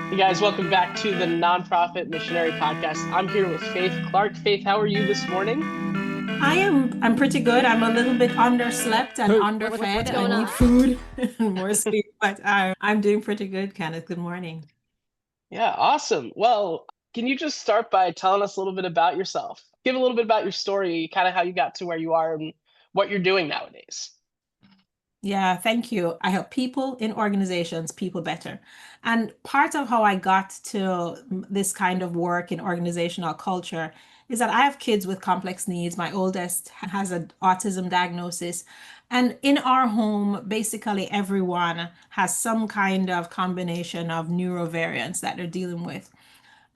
Hey guys, welcome back to the Nonprofit Missionary Podcast. I'm here with Faith Clark. Faith, how are you this morning? I'm pretty good. I'm a little bit underslept and underfed. What's I going need on? food and more sleep, but I'm doing pretty good, Kenneth. Good morning. Yeah, awesome. Well, can you just start by telling us a little bit about yourself? Give a little bit about your story, kind of how you got to where you are and what you're doing nowadays. Yeah, thank you. I help people in organizations, people better. And part of how I got to this kind of work in organizational culture is that I have kids with complex needs. My oldest has an autism diagnosis. And in our home, basically everyone has some kind of combination of neurovariants that they're dealing with.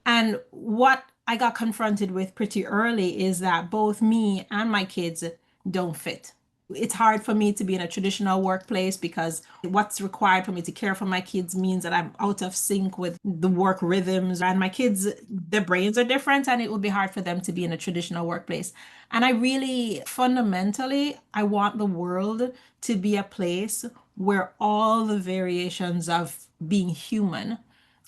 And what I got confronted with pretty early is that both me and my kids don't fit. It's hard for me to be in a traditional workplace because what's required for me to care for my kids means that I'm out of sync with the work rhythms. And my kids, their brains are different, and it would be hard for them to be in a traditional workplace. And I really, fundamentally, I want the world to be a place where all the variations of being human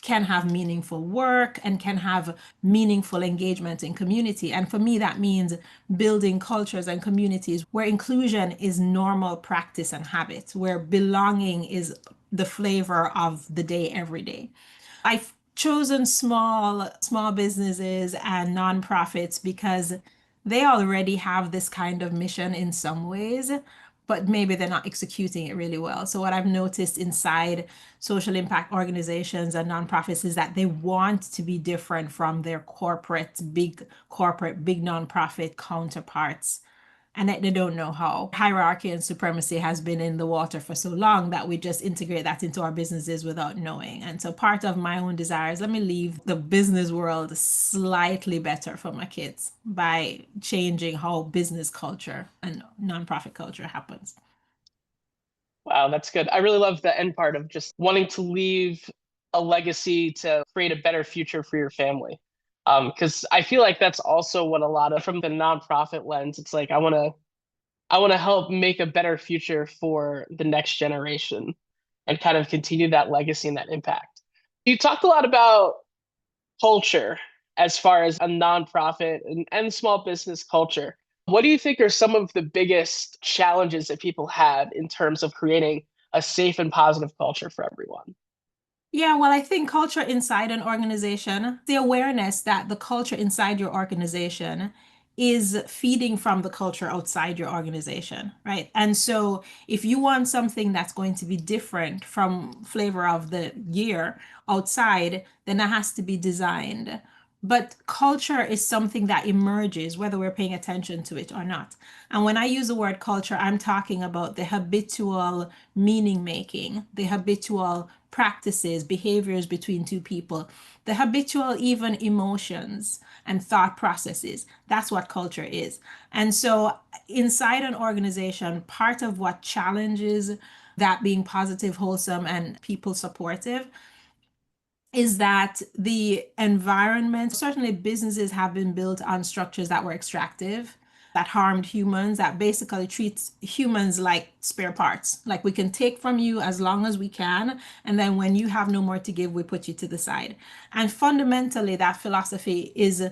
can have meaningful work and can have meaningful engagement in community. And for me, that means building cultures and communities where inclusion is normal practice and habit, where belonging is the flavor of the day every day. I've chosen small businesses and nonprofits because they already have this kind of mission in some ways, but maybe they're not executing it really well. So what I've noticed inside social impact organizations and nonprofits is that they want to be different from their corporate big nonprofit counterparts, and that they don't know how. Hierarchy and supremacy has been in the water for so long that we just integrate that into our businesses without knowing. And so part of my own desire is let me leave the business world slightly better for my kids by changing how business culture and nonprofit culture happens. Wow, that's good. I really love the end part of just wanting to leave a legacy to create a better future for your family. Because I feel like that's also what a lot of from the nonprofit lens, it's like I want to help make a better future for the next generation and kind of continue that legacy and that impact. You talked a lot about culture as far as a nonprofit and small business culture. What do you think are some of the biggest challenges that people have in terms of creating a safe and positive culture for everyone? Yeah, well, I think culture inside an organization, the awareness that the culture inside your organization is feeding from the culture outside your organization, right? And so if you want something that's going to be different from flavor of the year outside, then that has to be designed. But culture is something that emerges whether we're paying attention to it or not. And when I use the word culture, I'm talking about the habitual meaning making, the habitual practices, behaviors between two people, the habitual even emotions and thought processes. That's what culture is. And so inside an organization, part of what challenges that being positive, wholesome, and people supportive is that the environment, certainly businesses have been built on structures that were extractive, that harmed humans, that basically treats humans like spare parts. Like we can take from you as long as we can. And then when you have no more to give, we put you to the side. And fundamentally, that philosophy is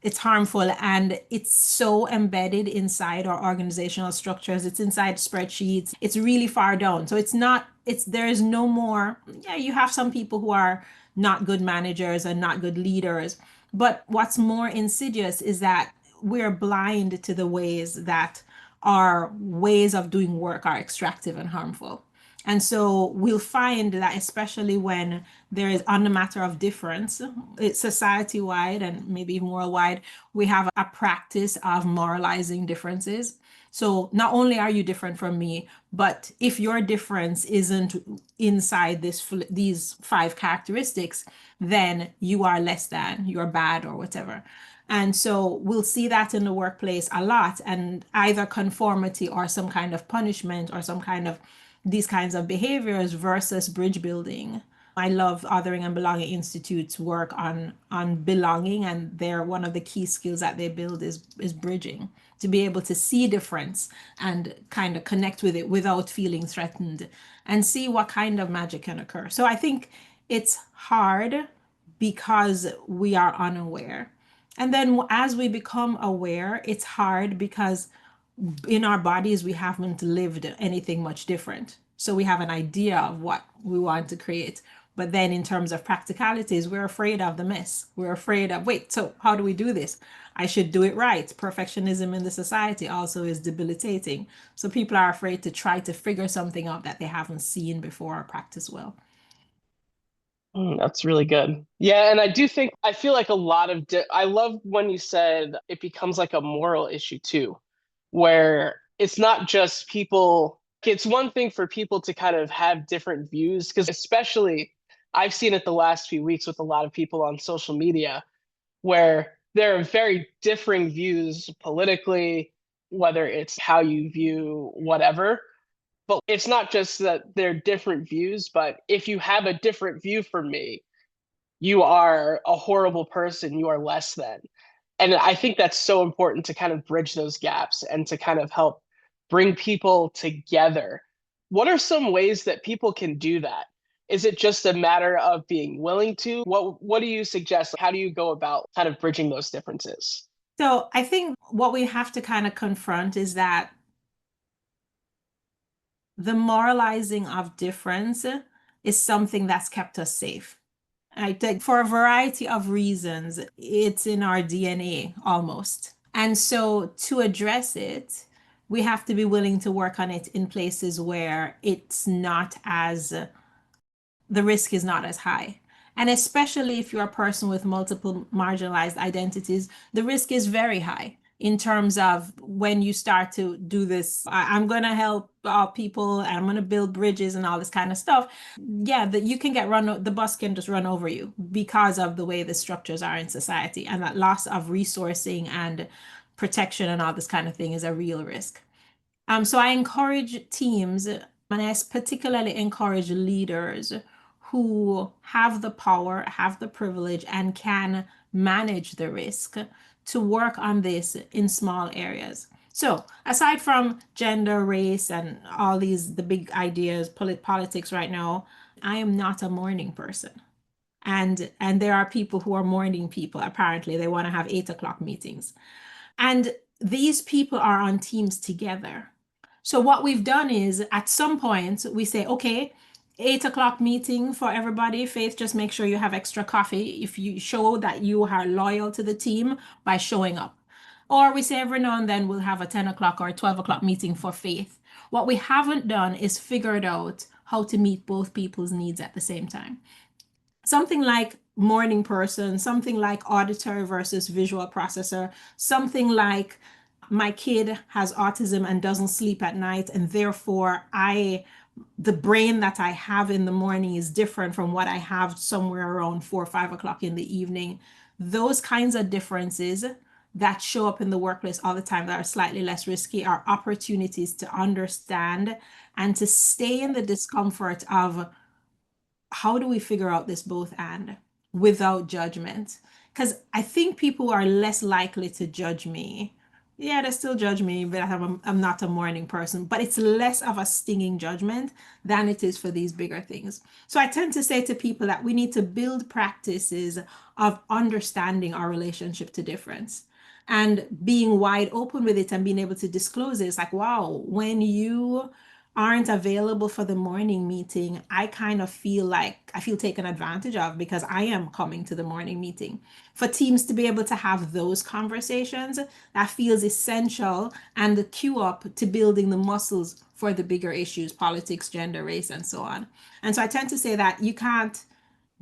it's harmful and it's so embedded inside our organizational structures. It's inside spreadsheets. It's really far down. So it's not, it's there is no more, yeah, you have some people who are not good managers and not good leaders. But what's more insidious is that we're blind to the ways that our ways of doing work are extractive and harmful. And so we'll find that, especially when there is on the matter of difference, it's society wide and maybe even worldwide, we have a practice of moralizing differences. So not only are you different from me, but if your difference isn't inside these five characteristics, then you are less than, you're bad or whatever. And so we'll see that in the workplace a lot, and either conformity or some kind of punishment or some kind of these kinds of behaviors versus bridge building. I love Othering and Belonging Institute's work on belonging, and they're one of the key skills that they build is bridging, to be able to see difference and kind of connect with it without feeling threatened and see what kind of magic can occur. So I think it's hard because we are unaware. And then as we become aware, it's hard because in our bodies, we haven't lived anything much different. So we have an idea of what we want to create. But then in terms of practicalities, we're afraid of the mess. We're afraid of, wait, so how do we do this? I should do it right. Perfectionism in the society also is debilitating. So people are afraid to try to figure something out that they haven't seen before or practice well. That's really good. Yeah, and I do think I feel like a lot of I love when you said it becomes like a moral issue too, where it's not just people. It's one thing for people to kind of have different views, because especially I've seen it the last few weeks with a lot of people on social media where there are very differing views politically, whether it's how you view whatever. But it's not just that they're different views, but if you have a different view from me, you are a horrible person, you are less than. And I think that's so important to kind of bridge those gaps and to kind of help bring people together. What are some ways that people can do that? Is it just a matter of being willing to? What do you suggest? How do you go about kind of bridging those differences? So I think what we have to kind of confront is that the moralizing of difference is something that's kept us safe. I think for a variety of reasons, it's in our DNA almost. And so to address it, we have to be willing to work on it in places where it's not as the risk is not as high. And especially if you're a person with multiple marginalized identities, the risk is very high in terms of when you start to do this. I'm going to help all people, and I'm going to build bridges and all this kind of stuff. Yeah, that you can get run, the bus can just run over you because of the way the structures are in society. And that loss of resourcing and protection and all this kind of thing is a real risk. So I encourage teams, and I particularly encourage leaders who have the power, have the privilege, and can manage the risk to work on this in small areas. So aside from gender, race, and all these the big ideas, politics right now, I am not a morning person. And there are people who are morning people. Apparently, they want to have 8 o'clock meetings. And these people are on teams together. So what we've done is at some point we say, okay, 8 o'clock meeting for everybody. Faith, just make sure you have extra coffee if you show that you are loyal to the team by showing up. Or we say every now and then we'll have a 10 o'clock or a 12 o'clock meeting for Faith. What we haven't done is figured out how to meet both people's needs at the same time. Something like morning person, something like auditory versus visual processor, something like my kid has autism and doesn't sleep at night, and therefore the brain that I have in the morning is different from what I have somewhere around 4 or 5 o'clock in the evening. Those kinds of differences that show up in the workplace all the time that are slightly less risky are opportunities to understand and to stay in the discomfort of how do we figure out this both and without judgment? Because I think people are less likely to judge me. Yeah, they still judge me, but I'm not a morning person. But it's less of a stinging judgment than it is for these bigger things. So I tend to say to people that we need to build practices of understanding our relationship to difference and being wide open with it and being able to disclose it. It's like, wow, when you aren't available for the morning meeting, I kind of feel like I feel taken advantage of because I am coming to the morning meeting. For teams to be able to have those conversations, that feels essential and the cue up to building the muscles for the bigger issues, politics, gender, race, and so on. And so I tend to say that you can't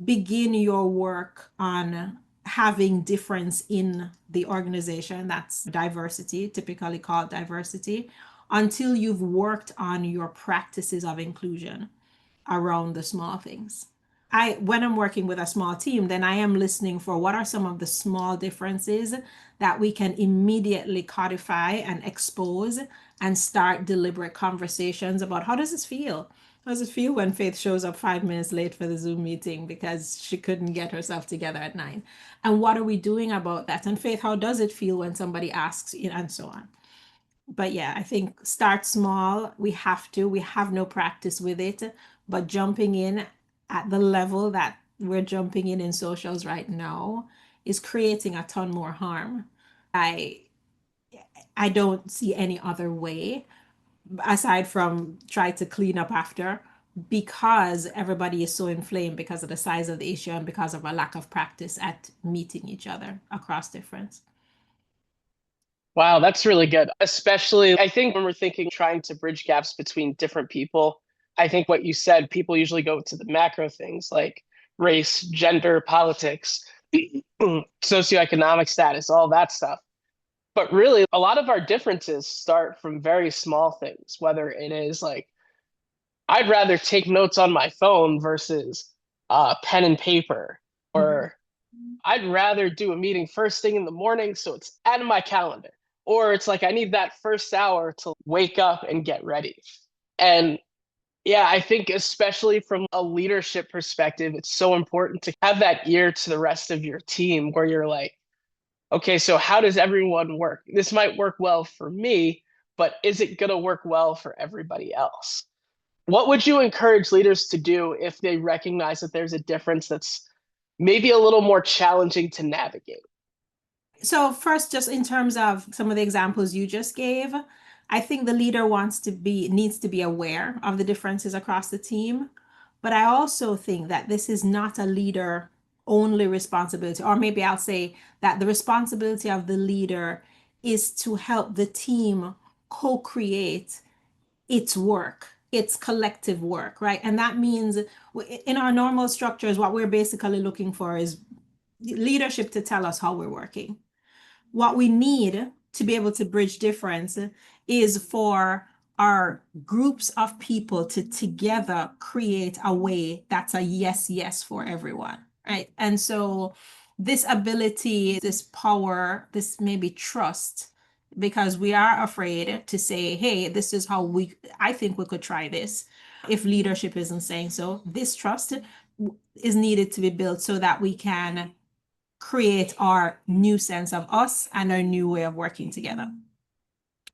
begin your work on having difference in the organization, that's diversity, typically called diversity, until you've worked on your practices of inclusion around the small things. When I'm working with a small team, then I am listening for what are some of the small differences that we can immediately codify and expose and start deliberate conversations about how does this feel? How does it feel when Faith shows up 5 minutes late for the Zoom meeting because she couldn't get herself together at 9? And what are we doing about that? And Faith, how does it feel when somebody asks, and so on? But yeah, I think start small. We have no practice with it, but jumping in at the level that we're jumping in socials right now is creating a ton more harm. I I don't see any other way aside from try to clean up after, because everybody is so inflamed because of the size of the issue and because of a lack of practice at meeting each other across difference. Wow, that's really good. Especially, I think when we're thinking trying to bridge gaps between different people, I think what you said, people usually go to the macro things like race, gender, politics, socioeconomic status, all that stuff. But really, a lot of our differences start from very small things, whether it is like, I'd rather take notes on my phone versus pen and paper, Mhm. or I'd rather do a meeting first thing in the morning so it's out of my calendar. Or it's like I need that first hour to wake up and get ready. And yeah, I think especially from a leadership perspective, it's so important to have that ear to the rest of your team where you're like, okay, so how does everyone work? This might work well for me, but is it going to work well for everybody else? What would you encourage leaders to do if they recognize that there's a difference that's maybe a little more challenging to navigate? So first, just in terms of some of the examples you just gave, I think the leader needs to be aware of the differences across the team. But I also think that this is not a leader only responsibility, or maybe I'll say that the responsibility of the leader is to help the team co-create its work, its collective work, right? And that means in our normal structures, what we're basically looking for is leadership to tell us how we're working. What we need to be able to bridge difference is for our groups of people to together create a way that's a yes, yes for everyone, right? And so this ability, this power, this maybe trust, because we are afraid to say, hey, this is how I think we could try this. If leadership isn't saying so, this trust is needed to be built so that we can create our new sense of us and our new way of working together.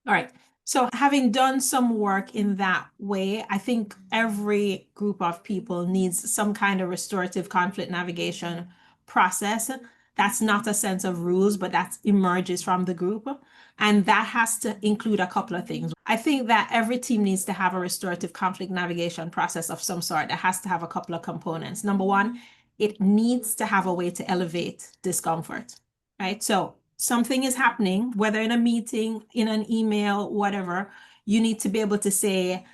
All right. So, having done some work in that way, I think every group of people needs some kind of restorative conflict navigation process. That's not a sense of rules, but that emerges from the group. And that has to include a couple of things. I think that every team needs to have a restorative conflict navigation process of some sort that has to have a couple of components. Number one, it needs to have a way to elevate discomfort, right? So something is happening, whether in a meeting, in an email, whatever, you need to be able to say,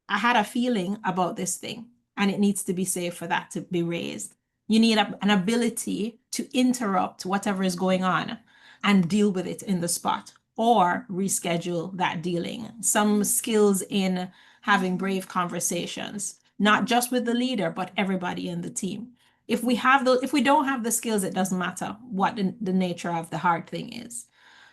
I had a feeling about this thing, and it needs to be safe for that to be raised. You need an ability to interrupt whatever is going on and deal with it in the spot or reschedule that dealing. Some skills in having brave conversations, not just with the leader, but everybody in the team. If we don't have the skills, it doesn't matter what the nature of the hard thing is.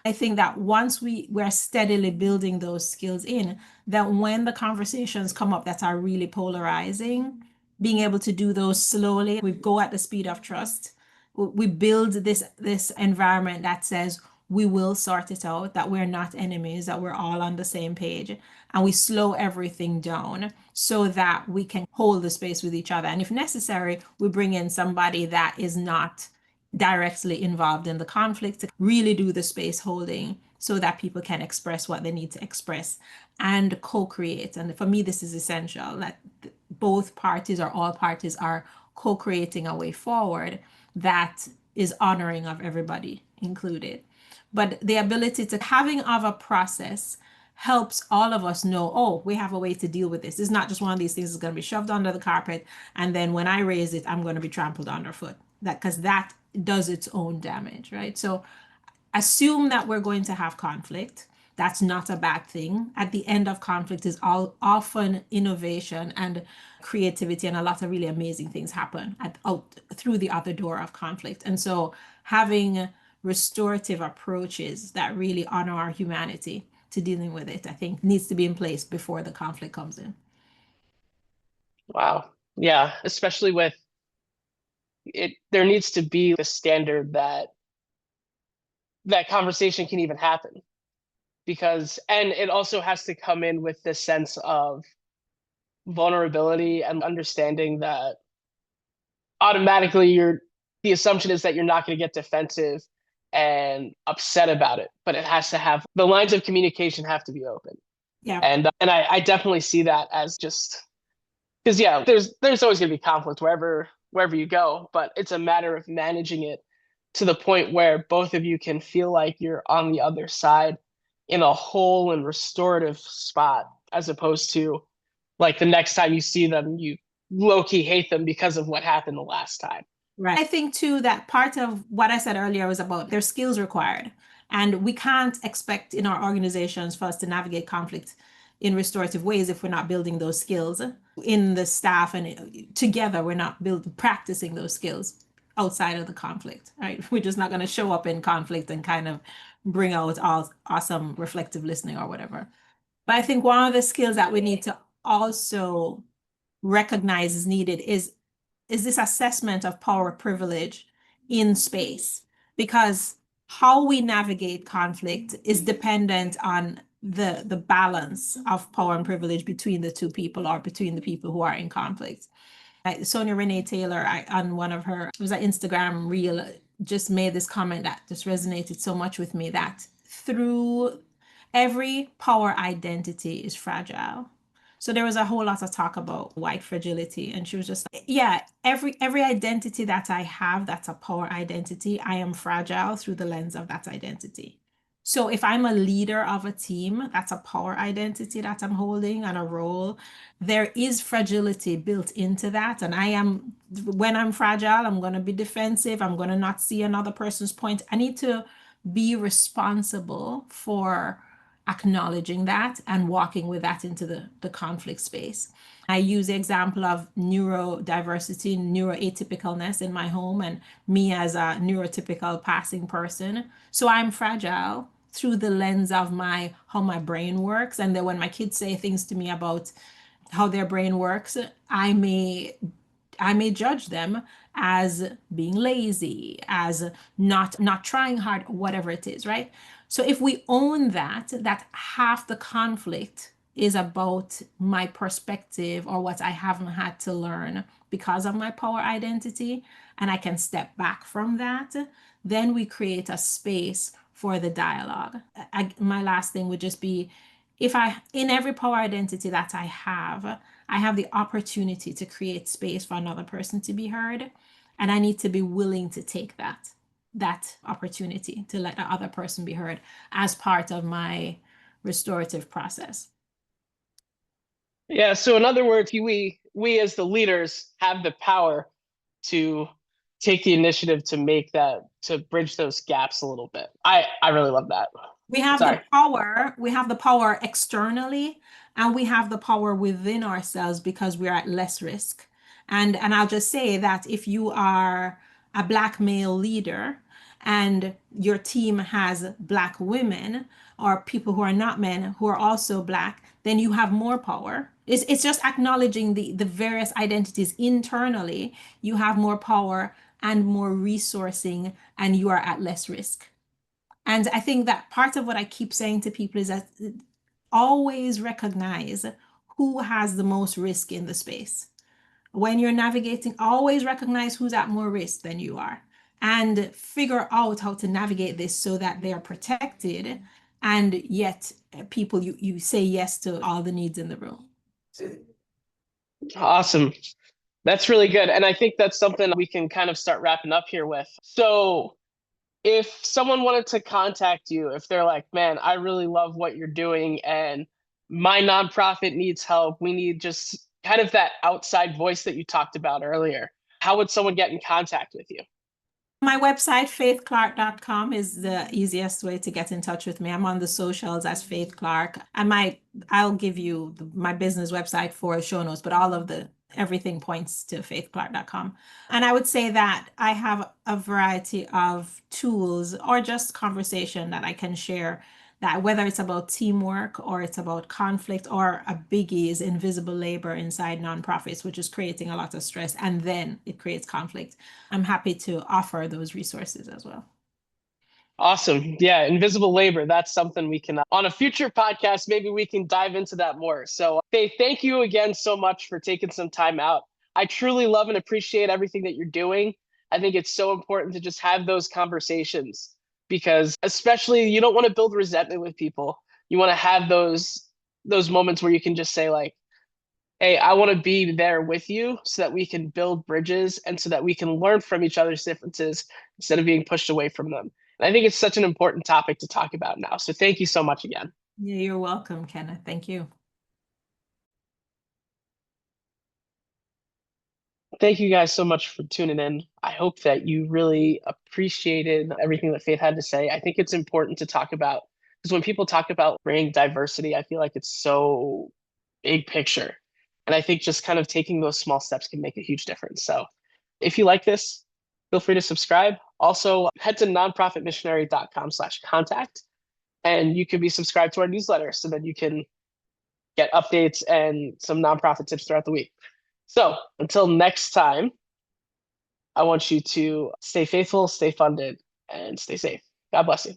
I think that once we're steadily building those skills in, that when the conversations come up that are really polarizing, being able to do those slowly, we go at the speed of trust. We build this environment that says we will sort it out, that we're not enemies, that we're all on the same page, and we slow everything down so that we can hold the space with each other. And if necessary, we bring in somebody that is not directly involved in the conflict to really do the space holding so that people can express what they need to express and co-create. And for me, this is essential that both parties or all parties are co-creating a way forward that is honoring of everybody included. But the ability to having of a process helps all of us know, oh, we have a way to deal with this. It's not just one of these things that's going to be shoved under the carpet, and then when I raise it, I'm going to be trampled underfoot. That because that does its own damage, right? So assume that we're going to have conflict. That's not a bad thing. At the end of conflict is all often innovation and creativity, and a lot of really amazing things happen out through the other door of conflict. And so having restorative approaches that really honor our humanity to dealing with it, I think needs to be in place before the conflict comes in. Wow. Yeah, especially with it, there needs to be a standard that that conversation can even happen because, and it also has to come in with this sense of vulnerability and understanding that automatically the assumption is that you're not going to get defensive and upset about it, but it has to have the lines of communication have to be open. Yeah. And I definitely see that as just because yeah, there's always going to be conflict wherever you go, but it's a matter of managing it to the point where both of you can feel like you're on the other side in a whole and restorative spot, as opposed to like the next time you see them, you low key hate them because of what happened the last time. Right. I think too that part of what I said earlier was about their skills required. And we can't expect in our organizations for us to navigate conflict in restorative ways if we're not building those skills in the staff and together we're not practicing those skills outside of the conflict, right? We're just not going to show up in conflict and kind of bring out all awesome reflective listening or whatever. But I think one of the skills that we need to also recognize is needed is this assessment of power privilege in space, because how we navigate conflict is dependent on the balance of power and privilege between the two people or between the people who are in conflict. Sonia Renee Taylor, on one of her, it was an Instagram reel, just made this comment that just resonated so much with me, that through every power identity is fragile. So there was a whole lot of talk about white fragility. And she was just like, yeah, every identity that I have, that's a power identity, I am fragile through the lens of that identity. So if I'm a leader of a team, that's a power identity that I'm holding and a role. There is fragility built into that. And when I'm fragile, I'm going to be defensive. I'm going to not see another person's point. I need to be responsible for acknowledging that and walking with that into the conflict space. I use the example of neurodiversity, neuroatypicalness in my home, and me as a neurotypical passing person. So I'm fragile through the lens of how my brain works. And then when my kids say things to me about how their brain works, I may judge them as being lazy, as not trying hard, whatever it is, right? So if we own that half the conflict is about my perspective or what I haven't had to learn because of my power identity, and I can step back from that, then we create a space for the dialogue. My last thing would just be, in every power identity that I have the opportunity to create space for another person to be heard. And I need to be willing to take that opportunity to let the other person be heard as part of my restorative process. Yeah. So in other words, we as the leaders have the power to take the initiative to make that to bridge those gaps a little bit. I really love that. We have Sorry. we have the power externally, and we have the power within ourselves because we are at less risk. And I'll just say that if you are a Black male leader and your team has Black women or people who are not men who are also Black, then you have more power. It's just acknowledging the various identities internally. You have more power and more resourcing, and you are at less risk. And I think that part of what I keep saying to people is that always recognize who has the most risk in the space. When you're navigating, always recognize who's at more risk than you are and figure out how to navigate this so that they are protected, and yet people, you say yes to all the needs in the room. Awesome. That's really good. And I think that's something we can kind of start wrapping up here with. So if someone wanted to contact you, if they're like, man, I really love what you're doing and my nonprofit needs help, we need just kind of that outside voice that you talked about earlier, how would someone get in contact with you? My website, faithclark.com, is the easiest way to get in touch with me. I'm on the socials as Faith Clark. I'll give you my business website for show notes, but everything points to faithclark.com. And I would say that I have a variety of tools or just conversation that I can share, that whether it's about teamwork or it's about conflict, or a biggie is invisible labor inside nonprofits, which is creating a lot of stress and then it creates conflict. I'm happy to offer those resources as well. Awesome. Yeah, invisible labor. That's something we can, on a future podcast, maybe we can dive into that more. So, Faith, thank you again so much for taking some time out. I truly love and appreciate everything that you're doing. I think it's so important to just have those conversations because especially you don't want to build resentment with people. You want to have those moments where you can just say like, hey, I want to be there with you so that we can build bridges and so that we can learn from each other's differences instead of being pushed away from them. And I think it's such an important topic to talk about now. So thank you so much again. Yeah, you're welcome, Kenneth. Thank you. Thank you guys so much for tuning in. I hope that you really appreciated everything that Faith had to say. I think it's important to talk about because when people talk about bringing diversity, I feel like it's so big picture. And I think just kind of taking those small steps can make a huge difference. So if you like this, feel free to subscribe. Also, head to nonprofitmissionary.com/contact and you can be subscribed to our newsletter so that you can get updates and some nonprofit tips throughout the week. So until next time, I want you to stay faithful, stay funded, and stay safe. God bless you.